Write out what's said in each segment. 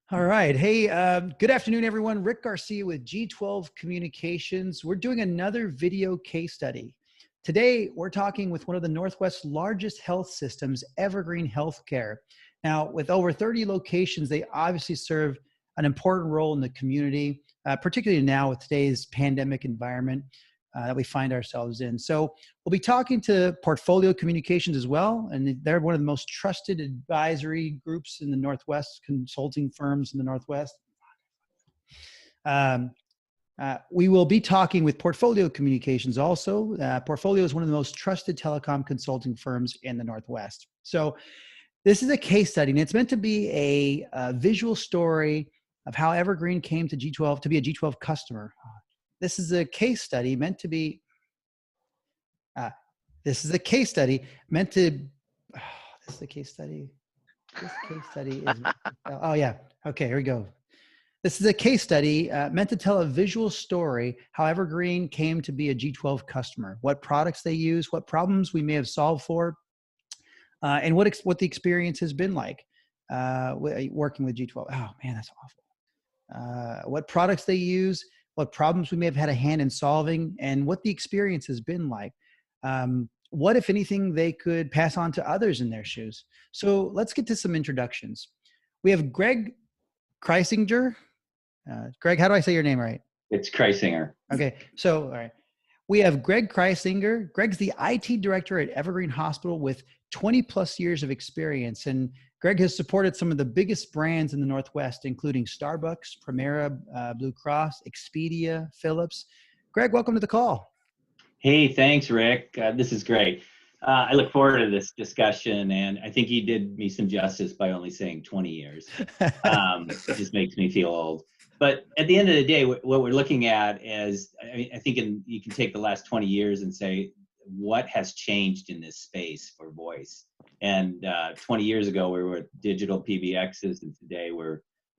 All right. Hey, good afternoon, everyone. Rick Garcia with G12 Communications. We're doing another video case study. Today, we're talking with one of the Northwest's largest health systems, Evergreen Healthcare. Now, with over 30 locations, they obviously serve an important role in the community, particularly now with today's pandemic environment that we find ourselves in. So we'll be talking to Portfolio Communications as well, and they're one of the most trusted advisory groups in the Northwest, consulting firms in the Northwest. We will be talking with Portfolio Communications also. Portfolio is one of the most trusted telecom consulting firms in the Northwest. So this is a case study, and it's meant to be a visual story of how Evergreen came to G12 to be a G12 customer. This is a case study meant to be. This is a case study meant to. Oh, this is a case study. This case study is. Oh yeah. Okay. Here we go. This is a case study meant to tell a visual story how Evergreen came to be a G12 customer, what products they use, what problems we may have solved for, and what the experience has been like working with G12. Oh man, that's awful. What products they use, what problems we may have had a hand in solving, and what the experience has been like. What, if anything, they could pass on to others in their shoes. So let's get to some introductions. We have Greg Kreisinger. Greg, how do I say your name right? It's Kreisinger. Okay, so all right. We have Greg Kreisinger. Greg's the IT director at Evergreen Hospital with 20 plus years of experience. And Greg has supported some of the biggest brands in the Northwest, including Starbucks, Primera, Blue Cross, Expedia, Philips. Greg, welcome to the call. Hey, thanks, Rick. This is great. I look forward to this discussion, and I think you did me some justice by only saying 20 years. It just makes me feel old. But at the end of the day, what we're looking at is, I think you can take the last 20 years and say, what has changed in this space for voice? And 20 years ago, we were with digital PBXs, and today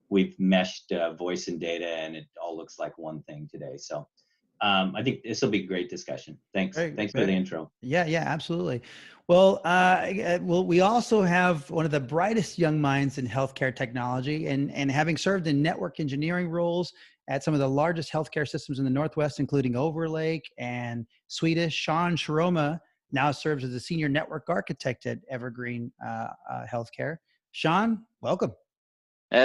we've meshed voice and data, and it all looks like one thing today. So I think this will be a great discussion. Thanks. Thanks for the intro. Yeah, absolutely. Well, we also have one of the brightest young minds in healthcare technology, and having served in network engineering roles at some of the largest healthcare systems in the Northwest, including Overlake and Swedish, Sean Sharoma now serves as a senior network architect at Evergreen Healthcare. Sean, welcome.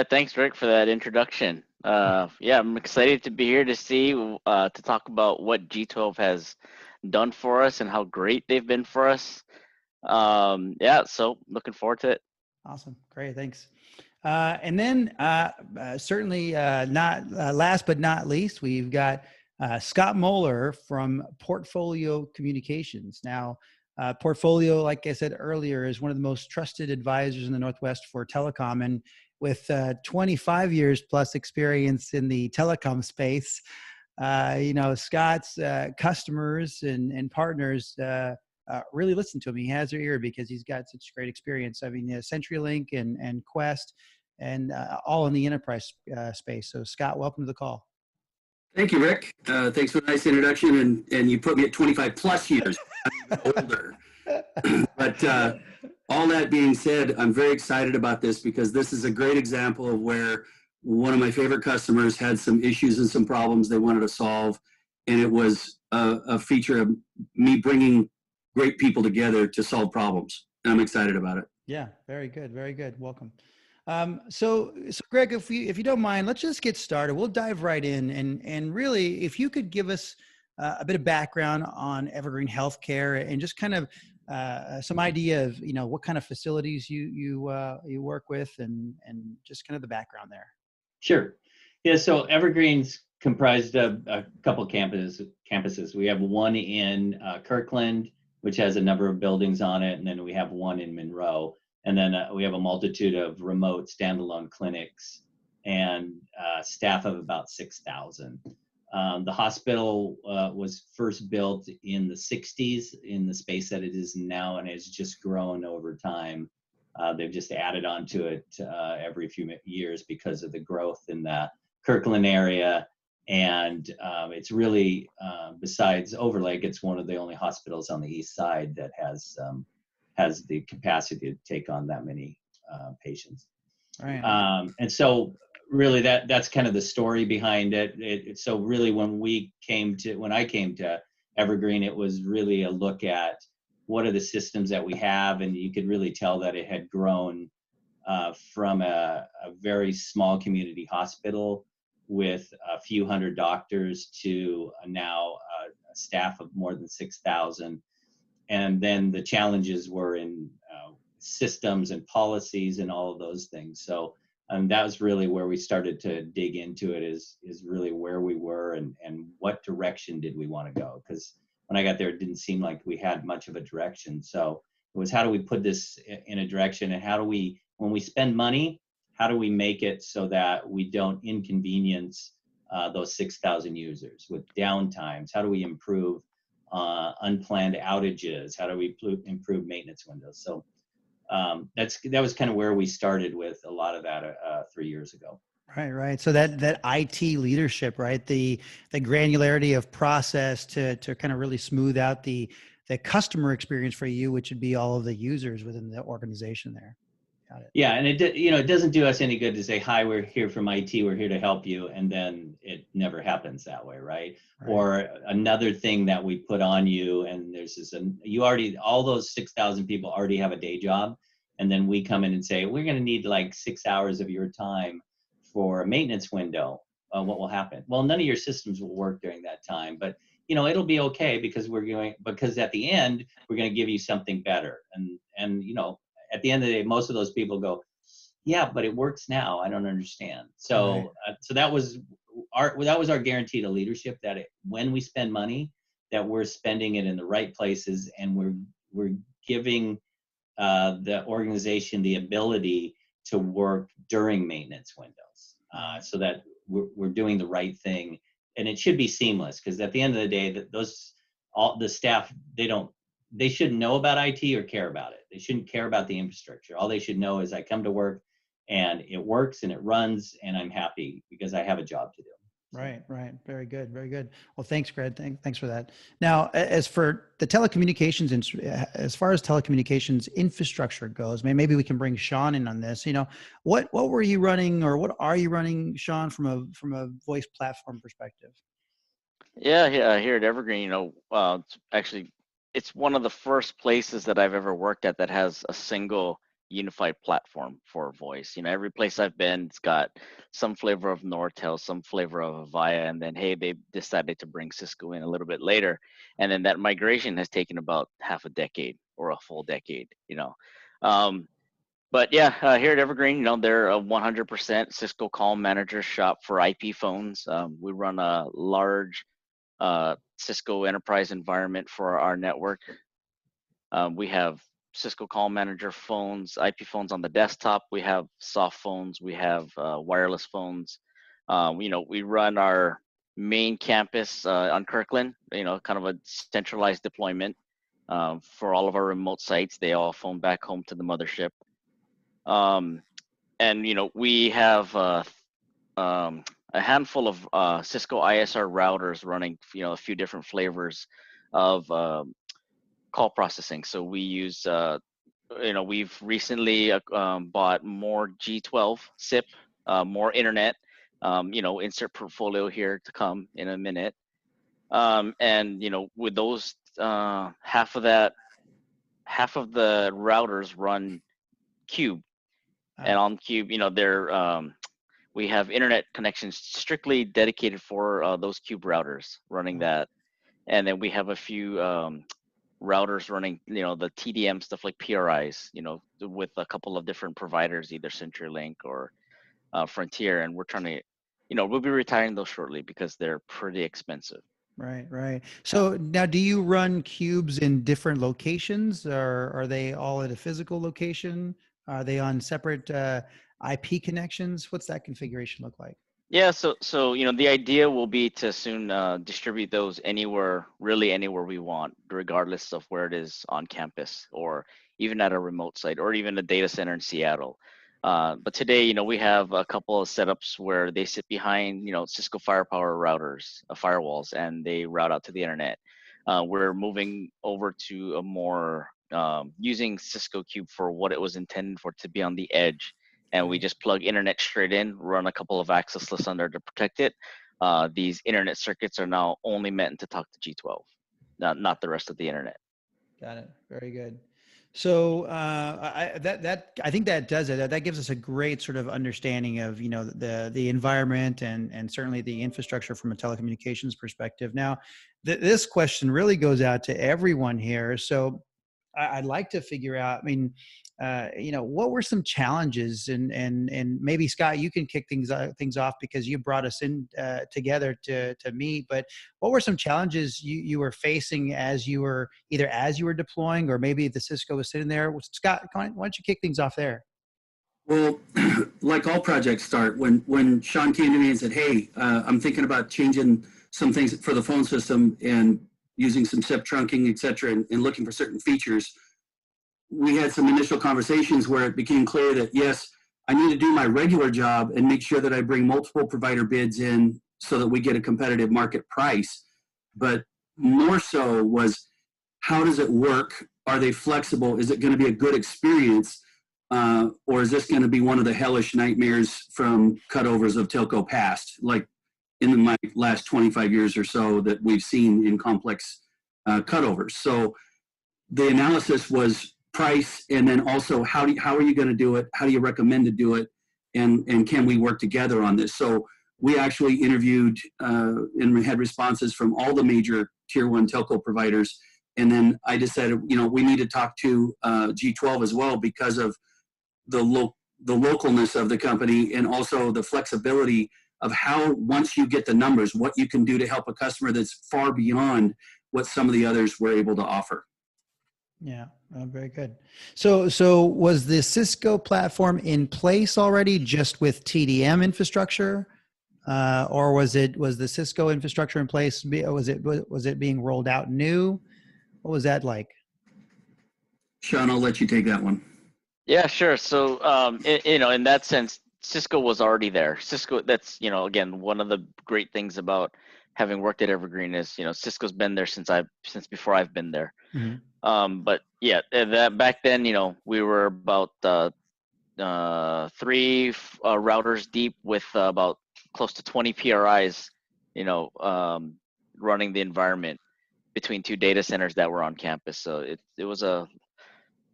Thanks, Rick, for that introduction. Yeah, I'm excited to be here to talk about what G12 has done for us and how great they've been for us. Yeah, so looking forward to it. Awesome. Great. Thanks. And then certainly not last but not least, we've got Scott Moeller from Portfolio Communications. Now, Portfolio, like I said earlier, is one of the most trusted advisors in the Northwest for telecom, and with 25 years plus experience in the telecom space, Scott's customers and partners really listen to him. He has their ear because he's got such great experience. I mean, CenturyLink and Quest, and all in the enterprise space. So, Scott, welcome to the call. Thank you, Rick. Thanks for the nice introduction, and you put me at 25 plus years. I'm older. But all that being said, I'm very excited about this because this is a great example of where one of my favorite customers had some issues and some problems they wanted to solve, and it was a feature of me bringing great people together to solve problems. And I'm excited about it. Yeah, very good, very good. Welcome. So Greg, if you don't mind, let's just get started. We'll dive right in, and really, if you could give us a bit of background on Evergreen Healthcare and just kind of some idea of what kind of facilities you work with, and just kind of the background there. Sure. Yeah. So Evergreen's comprised of a couple campuses. We have one in Kirkland, which has a number of buildings on it, and then we have one in Monroe. And then we have a multitude of remote standalone clinics and staff of about 6,000. The hospital was first built in the 60s in the space that it is now, and has just grown over time. They've just added on to it every few years because of the growth in the Kirkland area. And it's really, besides Overlake, it's one of the only hospitals on the east side that has the capacity to take on that many patients. Right. And so really that's kind of the story behind it. So really when I came to Evergreen, it was really a look at what are the systems that we have, and you could really tell that it had grown from a very small community hospital with a few hundred doctors to now a staff of more than 6,000. And then the challenges were in systems and policies and all of those things. So that was really where we started to dig into it, is really where we were and what direction did we want to go. Because when I got there, it didn't seem like we had much of a direction. So it was, how do we put this in a direction, and how do we, when we spend money, how do we make it so that we don't inconvenience those 6,000 users with downtimes? How do we improve unplanned outages? How do we improve maintenance windows? So that was kind of where we started with a lot of that 3 years ago. Right. So that IT leadership, right? The granularity of process to kind of really smooth out the customer experience for you, which would be all of the users within the organization there. Got it. Yeah, and it doesn't do us any good to say, hi, we're here from IT, we're here to help you, and then it never happens that way, right? Or another thing that we put on you, and there's this, all those 6,000 people already have a day job, and then we come in and say, we're going to need like 6 hours of your time for a maintenance window. What will happen? Well, none of your systems will work during that time, but it'll be okay, because because at the end we're going to give you something better, and at the end of the day, most of those people go, yeah, but it works now. I don't understand. So, so that was our guarantee to leadership, that when we spend money, that we're spending it in the right places, and we're giving the organization the ability to work during maintenance windows, so that we're doing the right thing, and it should be seamless. Because at the end of the day, all the staff, they shouldn't know about IT or care about it. They shouldn't care about the infrastructure. All they should know is I come to work and it works and it runs, and I'm happy because I have a job to do. Right. Very good. Well, thanks, Greg. Thanks for that. Now, as for the telecommunications, as far as telecommunications infrastructure goes, maybe we can bring Sean in on this. What were you running, or what are you running, Sean, from a voice platform perspective? Yeah, here at Evergreen, it's one of the first places that I've ever worked at that has a single unified platform for voice. Every place I've been, it's got some flavor of Nortel, some flavor of Avaya, and then hey, they decided to bring Cisco in a little bit later, and then that migration has taken about half a decade or a full decade. But yeah, here at Evergreen, they're a 100% Cisco Call Manager shop for IP phones. We run a large Cisco enterprise environment for our network. We have Cisco Call Manager phones, IP phones on the desktop. We have soft phones. We have wireless phones. We run our main campus on Kirkland, kind of a centralized deployment for all of our remote sites. They all phone back home to the mothership. And we have a handful of Cisco ISR routers running, a few different flavors of call processing. So we use, we've recently bought more G12 SIP, more internet, insert portfolio here to come in a minute. And with those, half of the routers run Cube, and on Cube, we have internet connections strictly dedicated for those Cube routers running that. And then we have a few routers running, the TDM stuff like PRIs, with a couple of different providers, either CenturyLink or Frontier. And we're trying to, we'll be retiring those shortly because they're pretty expensive. Right. So now, do you run cubes in different locations, or are they all at a physical location? Are they on separate IP connections? What's that configuration look like? Yeah, so the idea will be to soon distribute those anywhere we want, regardless of where it is on campus, or even at a remote site, or even a data center in Seattle. But today, we have a couple of setups where they sit behind, Cisco Firepower routers, firewalls, and they route out to the internet. We're moving over to a more using Cisco Cube for what it was intended for, to be on the edge and we just plug internet straight in, run a couple of access lists under to protect it. These internet circuits are now only meant to talk to G12, not the rest of the internet. Got it. Very good. So I think that does it. That gives us a great sort of understanding of the environment and certainly the infrastructure from a telecommunications perspective. Now, this question really goes out to everyone here. So I'd like to figure out. I mean, what were some challenges, and maybe Scott, you can kick things off because you brought us in together to meet. But what were some challenges you were facing as you were deploying, or maybe the Cisco was sitting there? Scott, why don't you kick things off there? Well, like all projects start, when Sean came to me and said, "Hey, I'm thinking about changing some things for the phone system and using some SIP trunking, et cetera, and looking for certain features," we had some initial conversations where it became clear that, yes, I need to do my regular job and make sure that I bring multiple provider bids in so that we get a competitive market price. But more so was, how does it work? Are they flexible? Is it going to be a good experience? Or is this going to be one of the hellish nightmares from cutovers of telco past, like in my last 25 years or so that we've seen in complex cutovers? So the analysis was price, and then also how are you going to do it? How do you recommend to do it? And can we work together on this? So we actually interviewed and we had responses from all the major tier 1 telco providers. And then I decided, we need to talk to G12 as well because of the localness of the company, and also the flexibility of how, once you get the numbers, what you can do to help a customer that's far beyond what some of the others were able to offer. Yeah, very good. So was the Cisco platform in place already, just with TDM infrastructure, or was the Cisco infrastructure in place? Was it being rolled out new? What was that like? Sean, I'll let you take that one. Yeah, sure. So, in that sense, Cisco was already there. Cisco, that's, again, one of the great things about having worked at Evergreen is, Cisco's been there since before I've been there. Mm-hmm. But yeah, that back then, we were about 3 routers deep with about close to 20 PRIs, running the environment between 2 data centers that were on campus. So it was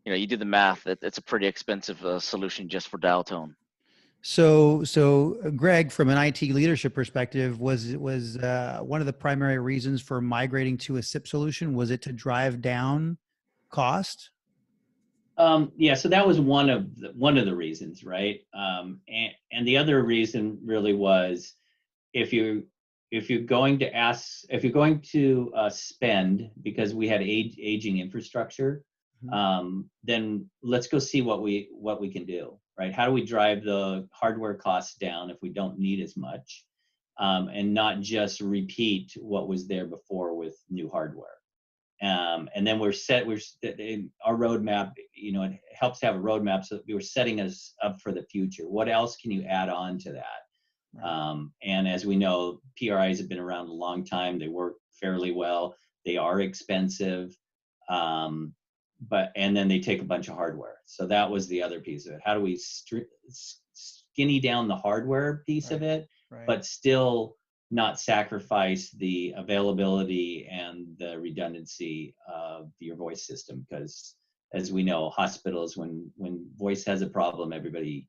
you do the math, it's a pretty expensive solution just for dial tone. So Greg, from an IT leadership perspective, was one of the primary reasons for migrating to a SIP solution, was it to drive down cost? Yeah, so that was one of the reasons, right? And the other reason really was, if you're going to spend, because we had aging infrastructure, then let's go see what we can do, right? How do we drive the hardware costs down if we don't need as much, and not just repeat what was there before with new hardware? And then our roadmap, it helps to have a roadmap, so that we were setting us up for the future. What else can you add on to that? Right. And as we know, PRIs have been around a long time. They work fairly well. They are expensive. And then they take a bunch of hardware. So that was the other piece of it. How do we skinny down the hardware piece of it, but still not sacrifice the availability and the redundancy of your voice system? Because as we know, hospitals, when voice has a problem, everybody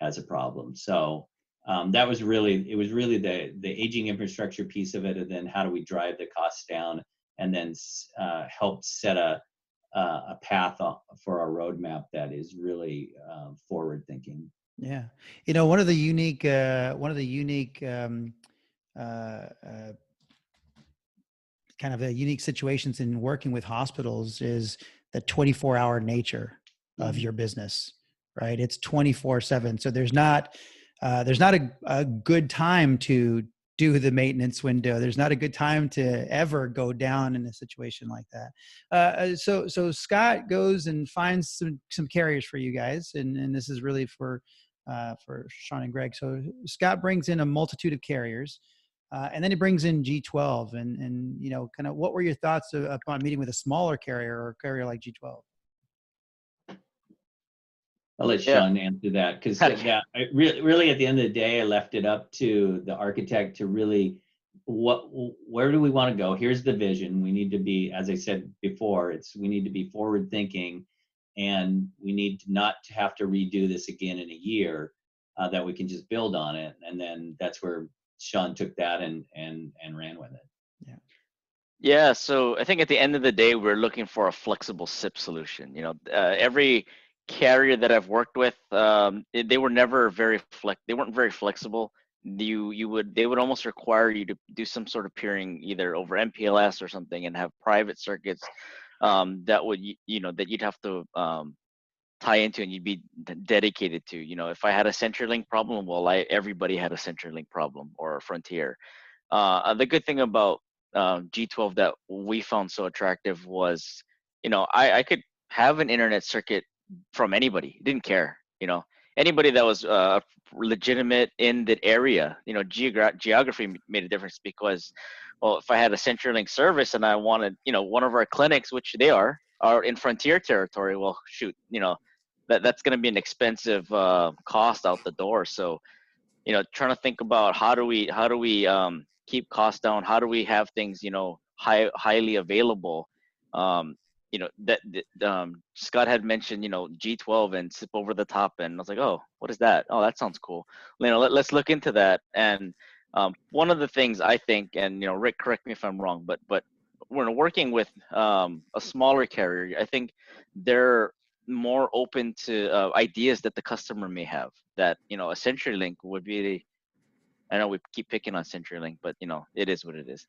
has a problem. So it was really the aging infrastructure piece of it, and then how do we drive the costs down, and then help set a path for our roadmap that is really forward thinking. Yeah, one of the unique kind of unique situations in working with hospitals is the 24-hour nature of your business, right? It's 24/7. So there's not a good time to do the maintenance window. There's not a good time to ever go down in a situation like that. So Scott goes and finds some carriers for you guys, and this is really for Sean and Greg. So Scott brings in a multitude of carriers, and then he brings in G12. And kind of what were your thoughts upon meeting with a smaller carrier or a carrier like G12? I'll let Yeah. Sean answer that, because Okay. that really at the end of the day, I left it up to the architect to really where do we want to go? Here's the vision. We need to be, as I said before, we need to be forward thinking, and we need to not to have to redo this again in a year, that we can just build on it. And then that's where Sean took that and ran with it. Yeah. Yeah, so I think at the end of the day, we're looking for a flexible SIP solution. Every carrier that I've worked with, they were never they weren't very flexible. They would almost require you to do some sort of peering either over MPLS or something, and have private circuits that would that you'd have to tie into, and you'd be dedicated to. If I had a CenturyLink problem, well, everybody had a CenturyLink problem, or a Frontier. The good thing about G12 that we found so attractive was, I could have an internet circuit from anybody. Didn't care. Anybody that was legitimate in that area. Geography made a difference, because, well, if I had a CenturyLink service and I wanted, one of our clinics, which they are in Frontier territory, well, shoot, that's going to be an expensive cost out the door. So, trying to think about how do we keep costs down, how do we have things highly available. Scott had mentioned G12 and SIP over the top, and I was like, oh, what is that? Oh, that sounds cool. Let's look into that. And one of the things I think, and Rick, correct me if I'm wrong, but when working with a smaller carrier, I think they're more open to ideas that the customer may have, that a CenturyLink would be. I know we keep picking on CenturyLink, but it is what it is.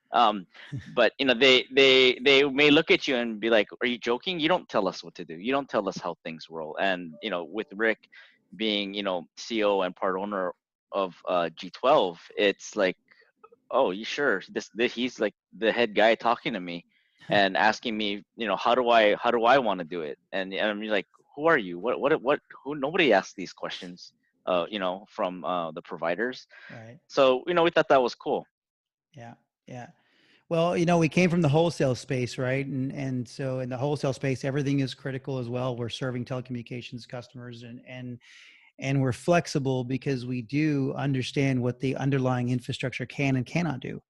But they may look at you and be like, are you joking? You don't tell us what to do. You don't tell us how things roll. And with Rick being CEO and part owner of G12, it's like, oh, you sure? He's like the head guy talking to me and asking me, how do I want to do it? And I'm like, who are you? What? Who? Nobody asks these questions, from the providers. Right. So we thought that was cool. Yeah. Yeah. Well, we came from the wholesale space, right? And so in the wholesale space, everything is critical as well. We're serving telecommunications customers, and we're flexible because we do understand what the underlying infrastructure can and cannot do.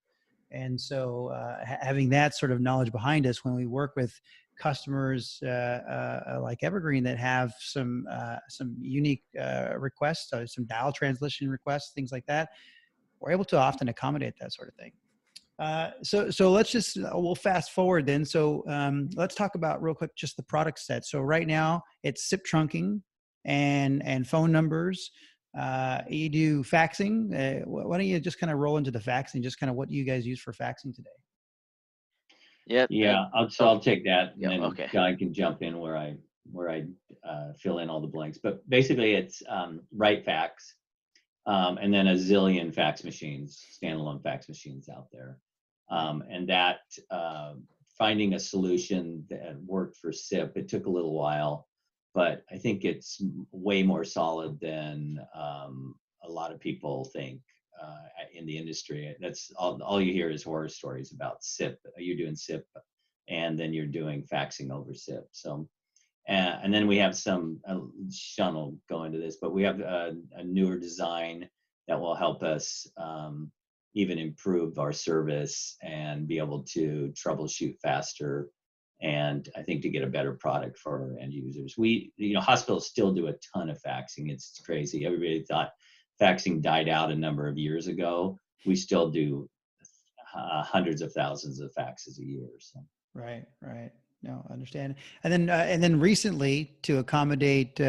And so having that sort of knowledge behind us when we work with customers like Evergreen that have some unique requests, some dial translation requests, things like that, we're able to often accommodate that sort of thing. So let's just we'll fast forward then. So let's talk about real quick just the product set. So right now it's SIP trunking and phone numbers. You do faxing. Why don't you just kind of roll into the faxing? Just kind of what you guys use for faxing today? Yeah, I'll take that, and Yeah, then okay. John can jump in where I fill in all the blanks. But basically, it's write fax, and then a zillion fax machines, standalone fax machines out there, and that finding a solution that worked for SIP. It took a little while, but I think it's way more solid than a lot of people think in the industry. That's all you hear is horror stories about SIP. You're doing SIP, and then you're doing faxing over SIP. So, and then we have some. Sean will go into this, but we have a newer design that will help us even improve our service and be able to troubleshoot faster, and I think to get a better product for our end users. Hospitals still do a ton of faxing. It's crazy. Everybody thought faxing died out a number of years ago. We still do hundreds of thousands of faxes a year. So. Right. No, I understand. And then recently, to accommodate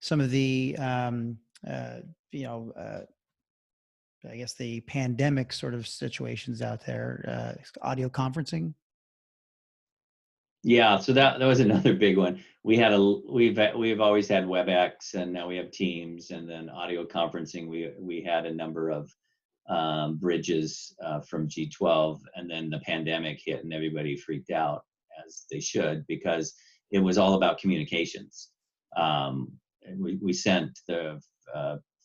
some of the I guess the pandemic sort of situations out there, audio conferencing. Yeah, so that was another big one. We've always had WebEx, and now we have Teams, and then audio conferencing. We had a number of bridges from G12, and then the pandemic hit, and everybody freaked out, as they should, because it was all about communications. We sent the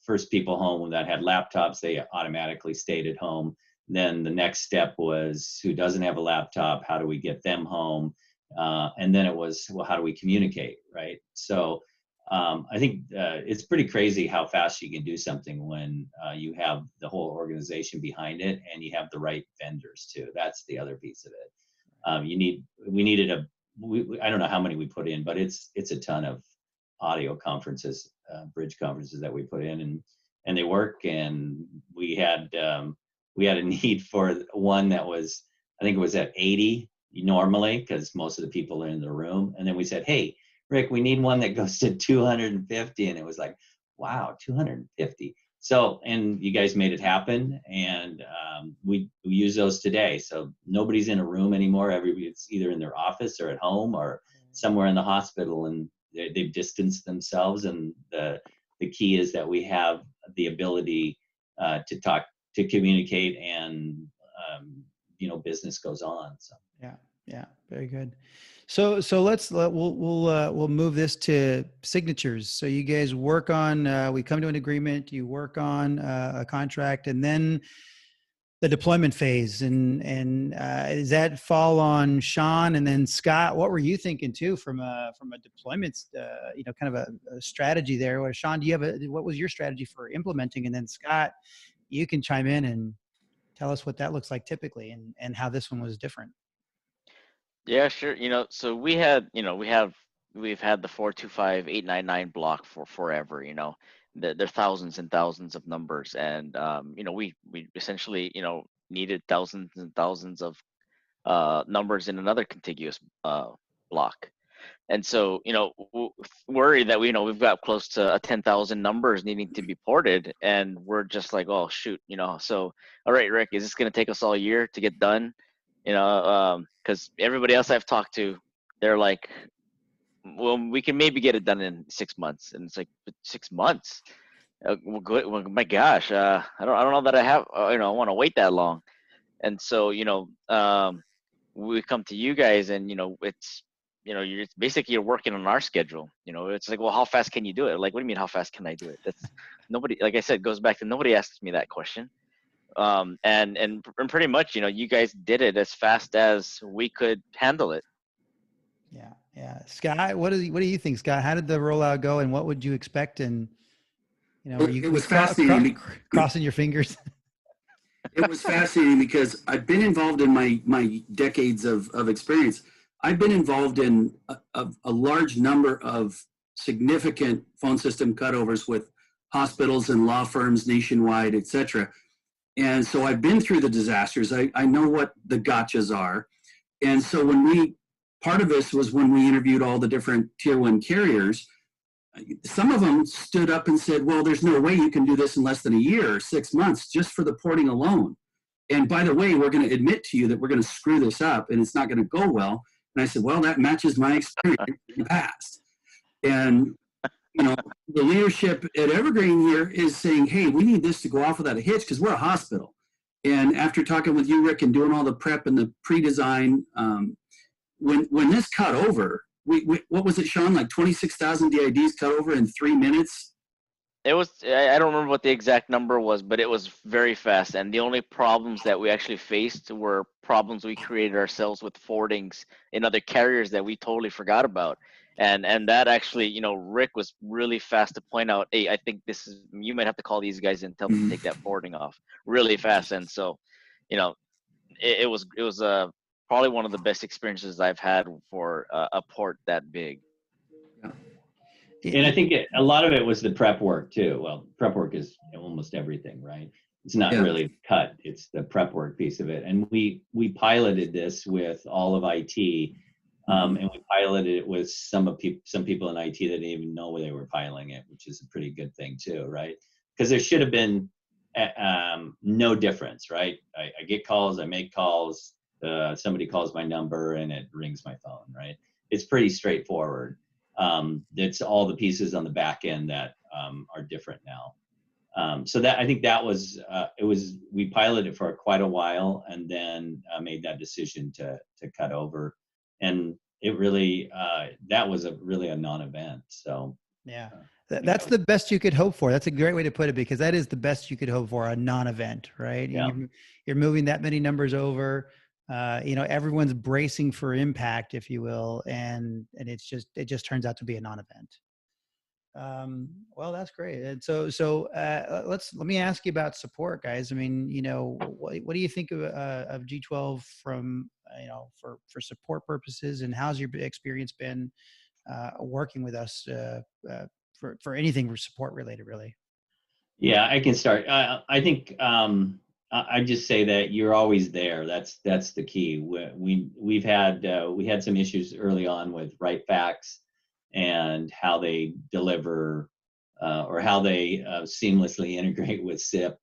first people home that had laptops. They automatically stayed at home. Then the next step was, who doesn't have a laptop? How do we get them home? And then it was, well, how do we communicate, right? So I think it's pretty crazy how fast you can do something when you have the whole organization behind it and you have the right vendors too. That's the other piece of it. We needed I don't know how many we put in, but it's a ton of audio conferences, bridge conferences that we put in, and they work. And we had a need for one that was, I think it was at 80 normally, because most of the people are in the room. And then we said, hey, Rick, we need one that goes to 250. And it was like, wow, 250. So, and you guys made it happen. And we use those today. So nobody's in a room anymore. Everybody's either in their office or at home or somewhere in the hospital, and they've distanced themselves. And the key is that we have the ability to talk, to communicate, and business goes on. So yeah, very good. So we'll move this to signatures. So you guys work on, we come to an agreement, you work on a contract, and then the deployment phase. And does that fall on Sean and then Scott? What were you thinking too from a deployment, kind of a strategy there? Or Sean, do you have what was your strategy for implementing? And then Scott, you can chime in and tell us what that looks like typically, and how this one was different. Yeah, sure. So we've had the 425 899 block for forever. There are thousands and thousands of numbers, and we essentially needed thousands and thousands of numbers in another contiguous block. And so, worried that we've got close to 10,000 numbers needing to be ported, and we're just like, oh shoot, So, all right, Rick, is this going to take us all year to get done? Because everybody else I've talked to, they're like, well, we can maybe get it done in 6 months, and it's like, 6 months? Well, good. Well, my gosh, I don't know that I have, I want to wait that long. And so, we come to you guys, and it's it's basically you're working on our schedule. It's like, well, how fast can you do it? Like, what do you mean, how fast can I do it? That's nobody, like I said, goes back to nobody asks me that question. And pretty much, you guys did it as fast as we could handle it. Yeah. Scott, what do you think, Scott? How did the rollout go, and what would you expect? And were you It was fascinating. Crossing your fingers? It was fascinating because I've been involved in my decades of experience. I've been involved in a large number of significant phone system cutovers with hospitals and law firms nationwide, et cetera. And so I've been through the disasters. I know what the gotchas are. And so part of this was when we interviewed all the different tier 1 carriers. Some of them stood up and said, well, there's no way you can do this in less than a year or 6 months just for the porting alone. And by the way, we're going to admit to you that we're going to screw this up and it's not going to go well. And I said, well, that matches my experience in the past. And, the leadership at Evergreen here is saying, hey, we need this to go off without a hitch because we're a hospital. And after talking with you, Rick, and doing all the prep and the pre-design, when this cut over, what was it, Sean? Like 26,000 DIDs cut over in 3 minutes? It was, I don't remember what the exact number was, but it was very fast. And the only problems that we actually faced were problems we created ourselves with forwardings in other carriers that we totally forgot about. And that actually, Rick was really fast to point out, hey, I think you might have to call these guys and tell them to take that forwarding off really fast. And so, it was probably one of the best experiences I've had for a port that big. And I think a lot of it was the prep work too. Well, prep work is almost everything, right? It's not really cut, it's the prep work piece of it. And we piloted this with all of IT, and we piloted it with some people in IT that didn't even know they were piloting it, which is a pretty good thing too, right? Because there should have been no difference, right? I get calls, I make calls, somebody calls my number and it rings my phone, right? It's pretty straightforward. It's all the pieces on the back end that are different now. So that, I think that was, we piloted it for quite a while and then made that decision to cut over. And it really, that was really a non-event. So yeah, that's the best you could hope for. That's a great way to put it, because that is the best you could hope for, a non-event, right? Yeah. You're moving that many numbers over. Everyone's bracing for impact, if you will, and it just turns out to be a non-event. Well, that's great. And let me ask you about support, guys. I mean, what do you think of G12 from, for support purposes, and how's your experience been working with us for anything support related, really? Yeah, I can start. I think I just say that you're always there. That's the key. We had some issues early on with right facts and how they deliver or how they seamlessly integrate with SIP.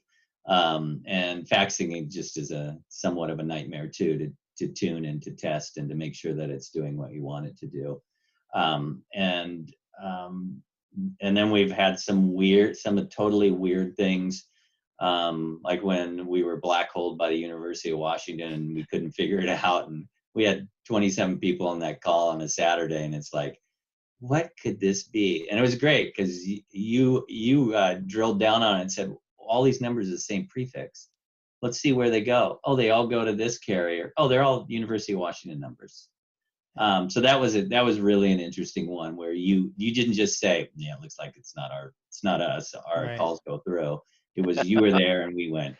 And faxing just is a somewhat of a nightmare too, to tune and to test and to make sure that it's doing what you want it to do. Um, and um, and then we've had some totally weird things, like when we were black holed by the University of Washington and we couldn't figure it out, and we had 27 people on that call on a Saturday, and it's like, what could this be? And it was great because you drilled down on it and said, all these numbers are the same prefix. Let's see where they go. Oh, they all go to this carrier. Oh, they're all University of Washington numbers. So that was really an interesting one where you didn't just say, yeah, it looks like it's not us, our Right. calls go through. It was, you were there and we went,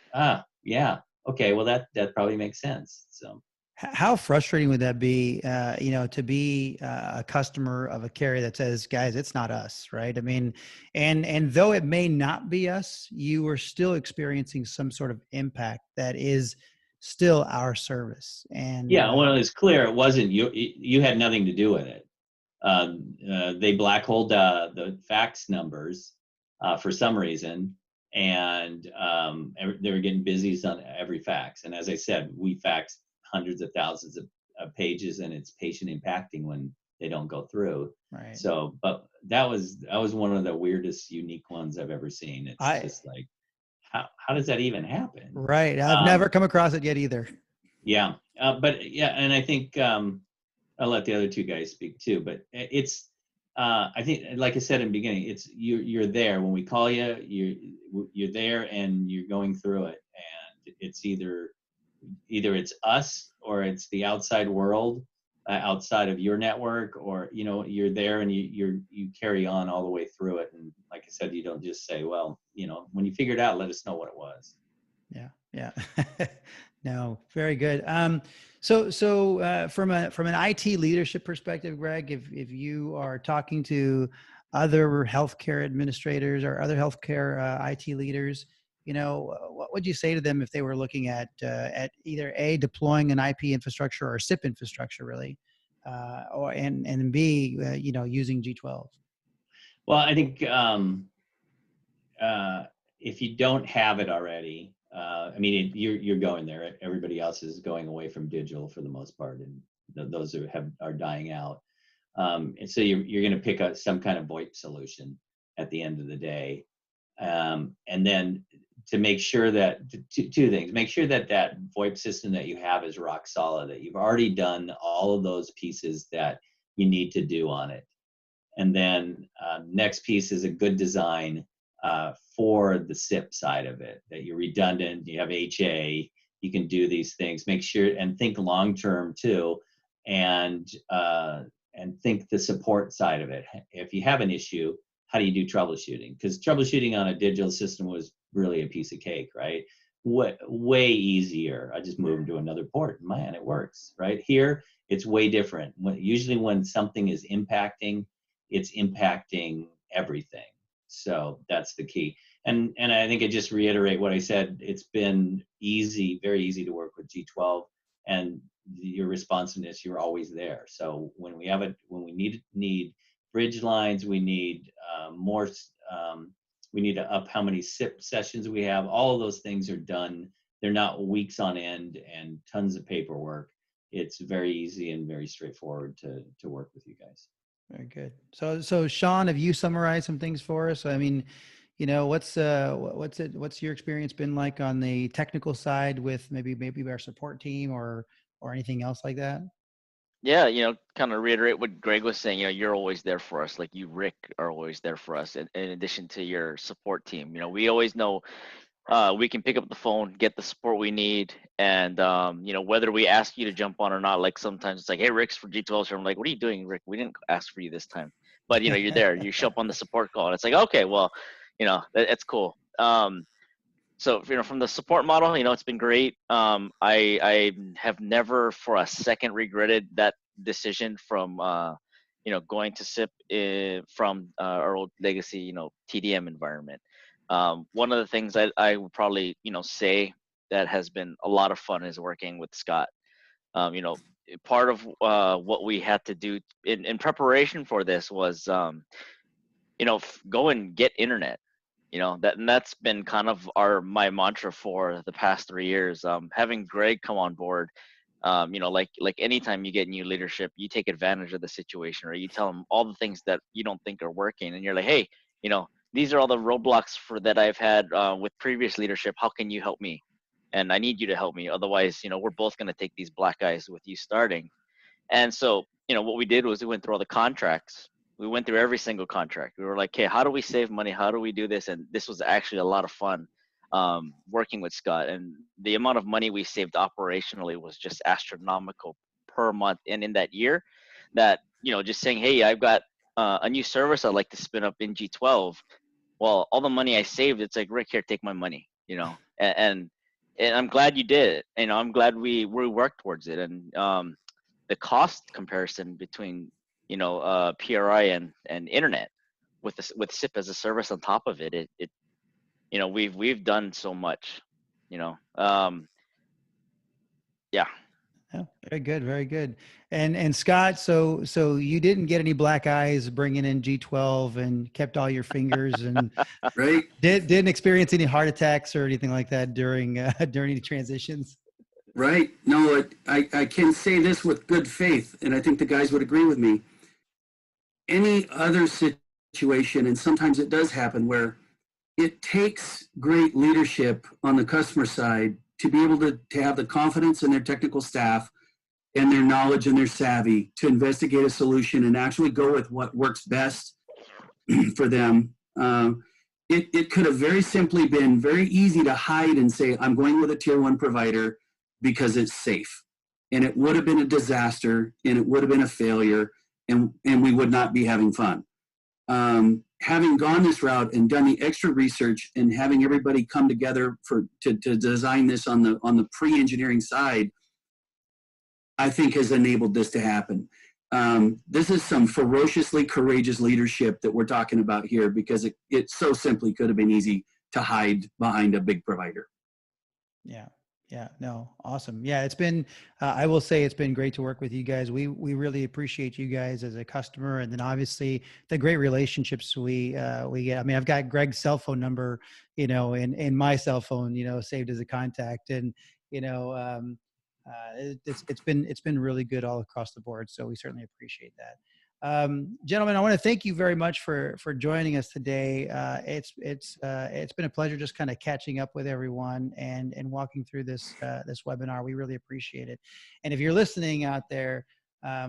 yeah, okay, well that probably makes sense. So How frustrating would that be, to be a customer of a carrier that says, guys, it's not us, right? I mean, and though it may not be us, you are still experiencing some sort of impact that is still our service. And yeah, well, it's clear it wasn't you. You had nothing to do with it. They black holed the fax numbers for some reason, and they were getting busies on every fax. And as I said, we faxed hundreds of thousands of pages, and it's patient impacting when they don't go through. right. So, but that was one of the weirdest, unique ones I've ever seen. It's just like, how does that even happen? Right. I've never come across it yet either. Yeah, but yeah, and I think I'll let the other two guys speak too. But it's I think, like I said in the beginning, it's you're there when we call you. You're there and you're going through it, and it's either it's us or it's the outside world outside of your network, or you're there and you carry on all the way through it. And like I said, you don't just say, well, when you figure it out, let us know what it was. Yeah. Yeah. No, very good. So from an IT leadership perspective, Greg, if you are talking to other healthcare administrators or other healthcare IT leaders, what would you say to them if they were looking at either A, deploying an IP infrastructure or SIP infrastructure, really, and B, using G12? Well, I think if you don't have it already, I mean, you're going there. Everybody else is going away from digital for the most part, and those are dying out. And so you're going to pick up some kind of VoIP solution at the end of the day, and then to make sure that two things: make sure that VoIP system that you have is rock solid, that you've already done all of those pieces that you need to do on it, and then next piece is a good design for the SIP side of it, that you're redundant, you have HA, you can do these things. Make sure and think long term too, and think the support side of it. If you have an issue, how do you do troubleshooting? Because troubleshooting on a digital system was really a piece of cake, right? Way easier. I just move them to another port, man, it works. Right here, it's way different. Usually when something is impacting, it's impacting everything. So that's the key. And I think I just reiterate what I said. It's been easy, very easy to work with G12, and your responsiveness, you're always there. So when we need bridge lines, we need more, we need to up how many SIP sessions we have. All of those things are done. They're not weeks on end and tons of paperwork. It's very easy and very straightforward to work with you guys. Very good. So Sean, have you summarized some things for us? I mean, what's your experience been like on the technical side with maybe our support team or anything else like that? Yeah, kind of reiterate what Greg was saying. You're always there for us. Like you, Rick, are always there for us. In addition to your support team, we always know we can pick up the phone, get the support we need, and whether we ask you to jump on or not. Like sometimes it's like, hey, Rick's for G12, so I'm like, what are you doing, Rick? We didn't ask for you this time. but you're there. You show up on the support call, and it's like, okay, well, it's cool. So from the support model, it's been great. I have never for a second regretted that decision from going to SIP from our old legacy TDM environment. One of the things I would probably say that has been a lot of fun is working with Scott. Part of what we had to do in preparation for this was go and get internet. That's been kind of my mantra for the past 3 years. Having Greg come on board, like anytime you get new leadership, you take advantage of the situation, or you tell them all the things that you don't think are working, and you're like, hey, these are all the roadblocks that I've had with previous leadership. How can you help me? And I need you to help me. Otherwise, we're both going to take these black eyes with you starting. And so, what we did was we went through all the contracts. We went through every single contract. We were like, okay, how do we save money? How do we do this? And this was actually a lot of fun working with Scott. And the amount of money we saved operationally was just astronomical per month. And in that year, that, just saying, hey, I've got a new service I'd like to spin up in G12. Well, all the money I saved, it's like, Rick, here, take my money, and I'm glad you did it. I'm glad we worked towards it. And the cost comparison between PRI and internet with SIP as a service on top of it, we've done so much, yeah. Yeah, very good, very good. And Scott, so you didn't get any black eyes bringing in G12 and kept all your fingers and Right. didn't experience any heart attacks or anything like that during any transitions. Right. No, I can say this with good faith, and I think the guys would agree with me. Any other situation, and sometimes it does happen, where it takes great leadership on the customer side to be able to have the confidence in their technical staff and their knowledge and their savvy to investigate a solution and actually go with what works best for them. It could have very simply been very easy to hide and say, I'm going with a tier 1 provider because it's safe. And it would have been a disaster, and it would have been a failure, and we would not be having fun. Having gone this route and done the extra research and having everybody come together to design this on the pre-engineering side, I think has enabled this to happen. This is some ferociously courageous leadership that we're talking about here, because it so simply could have been easy to hide behind a big provider. Yeah. Yeah, no, awesome. Yeah, it's been, I will say it's been great to work with you guys. We really appreciate you guys as a customer. And then obviously the great relationships we get. I mean, I've got Greg's cell phone number, in my cell phone, saved as a contact. And, it's been really good all across the board. So we certainly appreciate that. Gentlemen, I want to thank you very much for joining us today. It's been a pleasure just kind of catching up with everyone and walking through this webinar. We really appreciate it. And if you're listening out there,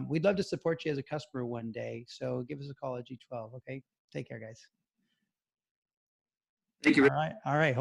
we'd love to support you as a customer one day. So give us a call at G12. Okay, take care, guys. Thank you. All right.